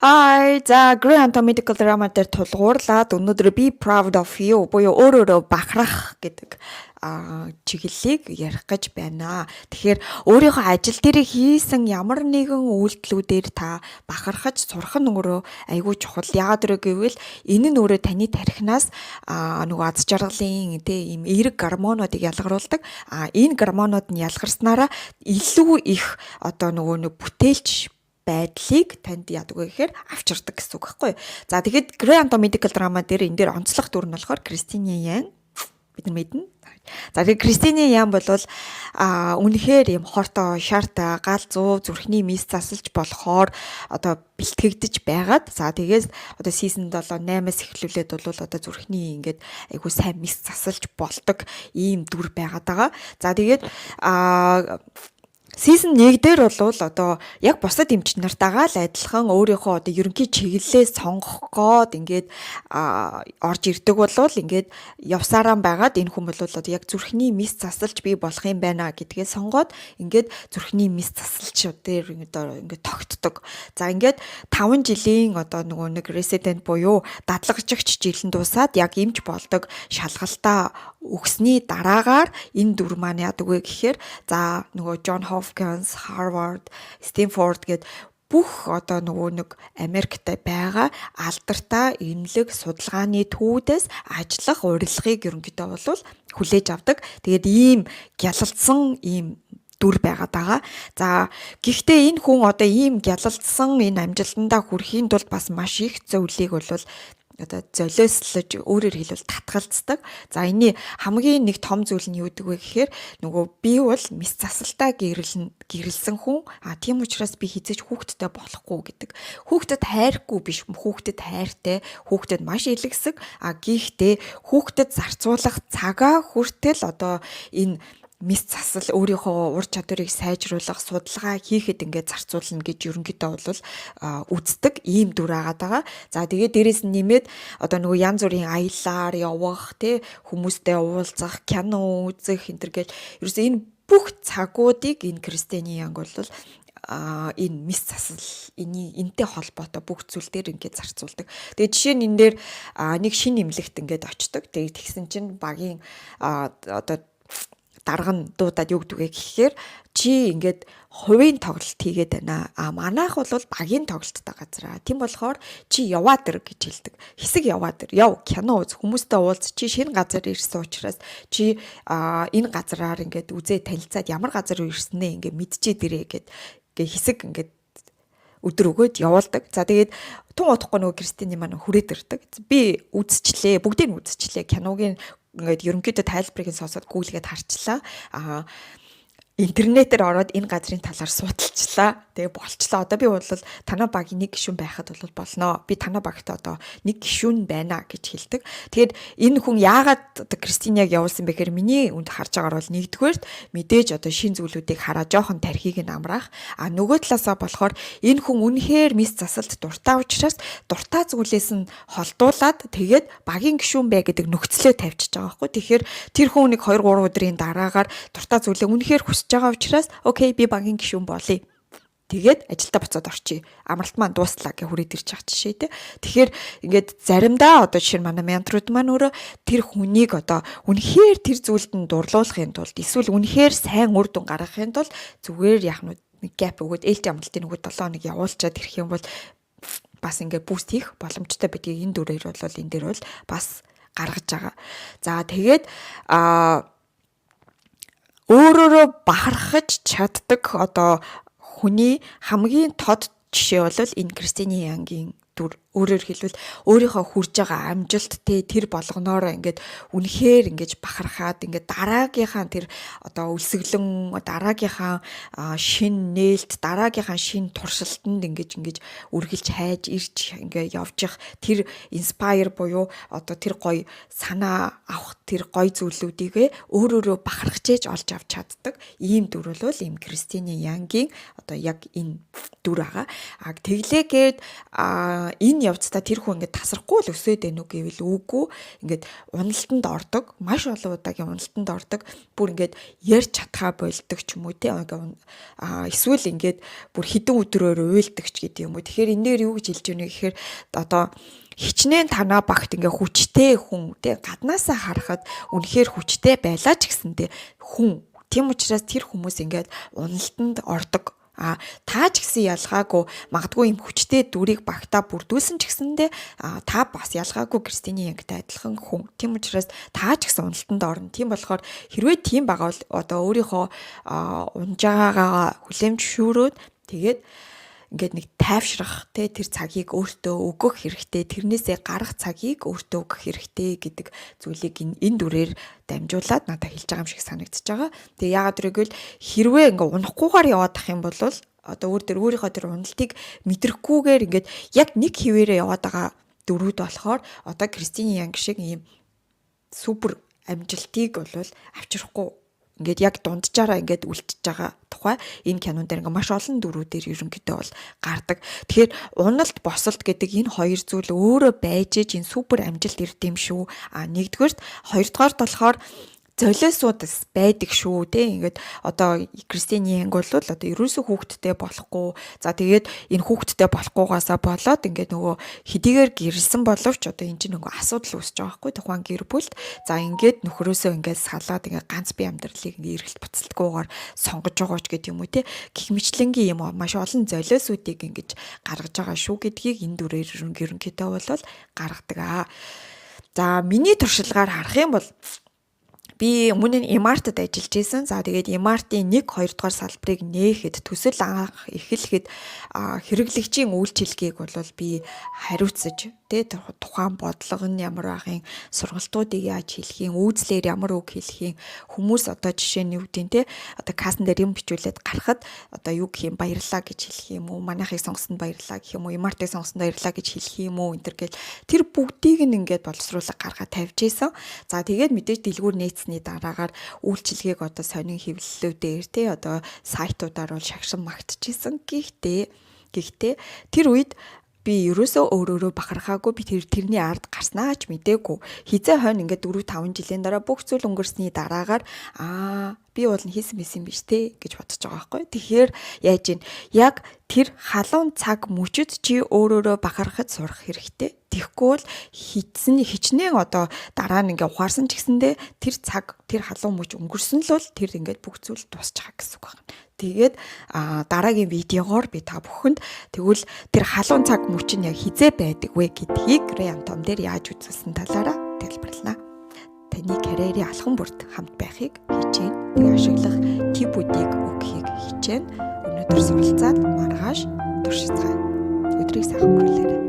За Grey Anatomy Medical Drama дээр тулгуурлаад өнөөдөр Be Proud of You буюу өөрөөрөө бахарах гэдэг чиглэлийг ярих гэж байна. Тэгэхээр өөрийнхөө ажил дээр хийсэн ямар нэгэн үйлдэлүүдээр та бахархаж сурах нь өөрөө айгүй чухал. Яагаад вэ гэвэл энэ нь өөрөө таны тархинаас нөгөө аз жаргалын ийм эерэг гормонуудыг ялгаруулдаг. Энэ гормонууд нь ялгарснараа илүү их нөгөө бүтээлч байдлыг танд яадаг вэ гэхээр авчирдаг гэсэн үг байхгүй. За тэгэхэд Grey Anatomy Medical Drama дээр энэ дээр онцлог дүр нь болохоор Кристине Ян бид нар мэднэ. За тэгээд Кристине Ян бол үнэхээр юм хортой, шартай, галзуу зүрхний мис засалж болохоор бэлтгэгдэж байгаад за тэгээс season 7-8-аас эхлүүлээд бол зүрхний ингээд айгуу сайн мис засалж болдог ийм дүр байгаад байгаа. За тэгээд Season 1 дээр бол яг бусад эмч нартайгаа л адилхан өөрийнхөө ерөнхий чиглэлээ сонгох гээд ингээд орж ирдэг болвол ингээд явсараа байгаад энэ хүн бол яг зүрхний мис засалж бий болох юм байна гэдгээ сонгоод ингээд зүрхний мис засалч дээр ингээд тогтдог. За ингээд 5 жилийн нөгөө нэг resident буюу дадлагжигч жилэн дуусаад яг эмч болдог шалгалтаа өгсний дараагаар энэ дүр маань яадаг вэ гэхээр за нөгөө John Hopkins, Harvard, Stanford гэд бүх нөгөө нэг Америкт байгаа алдартай эмнэлэг судалгааны төвүүдээс ажиллах урилгыг ерөнхийдөө бол хүлээж авдаг. Тэгээд ийм гялалцсан ийм дүр байгаад байгаа. За гэхдээ энэ хүн ийм гялалцсан энэ амжилтандаа хүрэхийн тулд бас маш их зөвлөлийг бол золиослож өөрөөр хэлбэл татгалздаг. За энэ хамгийн нэг том зүйл нь юу гэдэг вэ гэхээр нөгөө би бол мис засалтаа гэрэлсэн хүн. Тийм учраас би хизээж хүүхдтэй болохгүй гэдэг. Хүүхдэд хайрхгүй биш, хүүхдэд хайртай, хүүхдэд маш илгэсэг. Гэхдээ хүүхдэд зарцуулах цагаа хүртэл энэ мис засал өөрийнхөө ур чадварыг сайжруулах судалгаа хийхэд ингээд зарцуулна гэж ерөнхийдөө бол үздэг ийм дүр агаад байгаа. За тэгээд дээрэс нь нэмээд нөгөө янз бүрийн аяллаар явах хүмүүстэй уулзах, кино үзэх энэ төр гэж ерөөсөө энэ бүх цагуудыг энэ Кристине Янг бол энэ мис засал энэтэй холбоотой бүх зүйл дээр ингээд зарцуулдаг. Тэгээд жишээ нь энэ дээр нэг шинэ эмнэлэгт ингээд очдог. Тэгээд тэгсэн чинь багийн дарга нь дуудаад юу гэдэг вэ гэхээр чи ингээд хувийн тоглолт хийгээд байна. Манайх бол багийн тоглолттой газар. Тийм болохоор чи яваад ир гэж хэлдэг. Хэсэг яваад ир. Яв кино үз, хүмүүстэй уулз. Чи шинэ газар ирсэн учраас чи энэ газараар ингээд үзээ танилцаад ямар газар ирсэн нэ ингээд мэдчихэд ирээ гэд хэсэг ингээд өдөр өгөөд явуулдаг. За тэгээд тун утахгүй нөгөө Кристине маань хүрээд ирдэг. Би үзчихлээ, бүгдийг нь үзчихлээ. Киногийн ингээд ерөнхийдөө тайлбарыг сонсоод гуглгээд харчлаа. Интернетээр ороод энэ газрын талаар судалчлаа. Тэгээ болчлаа. Одоо би бол танаа багийн нэг гишүүн байхад бол болно. Би танаа багт нэг гишүүн байна гэж хэлдэг. Тэгээд энэ хүн яагаад Кристинег явуулсан бэ гэхээр миний үнд харж байгаагаар бол нэгдүгээр мэдээж шин зүйлүүдийг хараа жоохон тархийг нь амраах. Нөгөө талаасаа болохоор энэ хүн үнэхээр мис засалт дуртай учраас дуртай зүйлээс нь холдуулаад тэгээд багийн гишүүн бай гэдэг нөхцлөө тавьчихж байгаа байхгүй. Тэгэхээр тэр хүн нэг 2-3 өдрийн дараагаар дуртай зүйлээ үнэхээр байгаа учраас окей би багийн гишүүн болъё. Тэгээд ажилдаа буцаад орчие. Амралт маань дууслаа гэж хүрээд ирж байгаа жишээ тий. Тэгэхээр ингээд заримдаа жишээ нь манай менторууд маань өөрөө тэр хүнийг үнэхээр тэр зүйлд нь дурлуулахын тулд эсвэл үнэхээр сайн үр дүн гаргахын тулд зүгээр яах нь нэг гэп өгөөд ээлж амралтын нөгөө 7 хоног явуулчаад ирэх юм бол бас ингээд буст хийх боломжтой байдгийг энэ дүрээр бол энэ дээр бол бас гаргаж байгаа. За тэгээд өөрөөрөө бахархаж чаддаг хүний хамгийн тод жишээ бол энэ Кристине Янгийн дүр. Өөрөөр хэлбэл өөрийнхөө хүрж байгаа амжилт тэр болгоноороо ингээд үнэхээр ингэж бахархаад ингээд дараагийнхаа тэр өлсгөлэн дараагийнхаа шин нээлт дараагийнхаа шин туршилтанд ингэж үргэлж хайж ирж ингээд явж их тэр инспайр буюу тэр гоё санаа авах тэр гоё зүйлүүдийг өөрөөрөө бахархаж олж авч чаддаг ийм дүр бол ийм Кристине Янгийн яг энэ дүр байгаа. Тэглээгээд энэ явцдаа тэр хүн ингээд тасрахгүй л өсөөд байна уу гэвэл үгүй, ингээд уналтанд ордог, маш олон удаагийн уналтанд ордог, бүр ингээд ярьж чадхаа болдог ч юм уу те. Эсвэл ингээд бүр хэдэн өдрөөр уйлдаг ч гэдэг юм уу. Тэгэхээр энэ дээр юу гэж хэлж байна гэхээр одоо хичнээн танаа багт ингээ хүчтэй хүн те, гаднаасаа харахад үнэхээр хүчтэй байлаа ч гэсэндээ хүн. Тийм учраас тэр хүмүүс ингээд уналтанд ордог. Та ч гэсэн ялгаагүй, магадгүй юм хүчтэй дүрийг багтаа бүрдүүлсэн ч гэсэндээ та бас ялгаагүй Кристиний Янгтай адилхан хүн. Тийм учраас та ч гэсэн уналтанд орно. Тийм болохоор хэрвээ тийм байгаа бол одоо өөрийнхөө унжаагаагаа хүлэмжшүүрөөд тэгээд ингээд нэг тайвшрах те, тэр цагийг өөртөө өгөх хэрэгтэй, тэрнээсээ гарах цагийг өөртөө өгөх хэрэгтэй гэдэг зүйлийг энэ дүрээр дамжуулаад надад хэлж байгаа юм шиг санагдчихж байгаа. Тэгээ яагаад гэвэл хэрвээ ингээ унахгүйгээр яваад ах юм бол одоо өөрийнхөө тэр уналтыг мэдрэхгүйгээр ингээд яг нэг хിവэрээ яваад байгаа дөрүүд болохоор одоо Кристиний Янг шиг ийм супер амжилтыг бол авчрахгүй. Ингээд яг дунджаараа ингээд үлдчихэж байгаа тухай энэ кинон дээр ингээ маш олон дүрүүдээр ерөнхийдөө бол гардаг. Тэгэхээр уналт босолт гэдэг энэ хоёр зүйл өөрөө байж энэ супер амжилт ирд юм шүү. Нэгдүгээрт, хоёрдугаарт болохоор золиосууд байдаг шүү те. Ингээд одоо Кристиний Янг бол одоо ерөөсөө хүүхэдтэй болохгүй. За тэгээд энэ хүүхэдтэй болохгүйгаасаа болоод ингээд нөгөө хэдийгээр гэрэлсэн боловч одоо энэ чинь нөгөө асуудал үүсэж байгаа байхгүй тухайн гэр бүлд. За ингээд нөхрөөсөө ингээд салаад ингээд ганц бие амьдралыг эргэлт буцалтгүйгээр сонгож байгаа ч гэдэг юм уу те. Гэх мэтлэнгийн юм маш олон золиосуудыг ингээд гаргаж байгаа шүү гэдгийг энэ дүрээр ерөнхийдөө бол гаргадаг. За миний туршлагаар харах юм бол би өмнө нь Эмартад ажиллаж байсан. За тэгээд Эмартын 1, 2 дугаар салбарыг нээхэд төсөл анх эхлэхэд хэрэглэгчийн үйлчилгээг бол би хариуцаж тэ тухайн бодлого нь ямар ахын, сургалтуудыг яаж хэлэх юм, үйлслэр ямар үг хэлэх юм, хүмүүс одоо жишээ нь юу гэдэг те одоо касн дээр юм бичүүлээд гарахад одоо юу гэх юм, баярлаа гэж хэлэх юм уу, манайхыг сонгосонд баярлаа гэх юм уу, Эмартыг сонгосонд баярлаа гэж хэлэх юм уу, энэ төр гэл тэр бүгдийг нь ингээд боловсруулах гаргаад тавьж ийсэн. За тэгээд мэдээж дэлгүүр нээцний дараагаар үйлчилгээг одоо сонин хэвлэлүүдээр те одоо сайтуудаар бол шагшин магтчихсэн. Гэхдээ тэр үед би ерөөсөө өөрөөрөө бахархаагүй, би тэрний ард гарснаа ч мэдээгүй. Хизээ хойно ингээд 4-5 жилийн дараа бүх зүйл өнгөрсний дараагаар би бол хийсэн байсан биш те гэж бодож байгаа байхгүй. Тэгэхээр яаж ийн яг тэр халуун цаг мөчөд чи өөрөөрөө бахархаж сурах хэрэгтэй. Тэгэхгүй бол хичнээн одоо дараа нь ингээ ухаарсан ч гэсэндээ тэр цаг тэр халуун мөч өнгөрсөн л бол тэр ингээд бүх зүйл дуусч байгаа гэсэн үг байна. Тэгээд дараагийн видеогоор би та бүхэнд тэгвэл тэр халуун цаг мөч нь яг хизээ байдаг вэ гэдгийг Грэм Том дээр яаж үзүүлсэн талаараа тайлбарлана. Таны карьерийн алхам бүрт хамт байхыг хичээн. Тэгээ ашиглах типүүдийг өгөхийг хичээн. Өнөөдөр суралцаад маргааш туршицгаая. Өдрийг сайхан өнгөрүүлээрэй.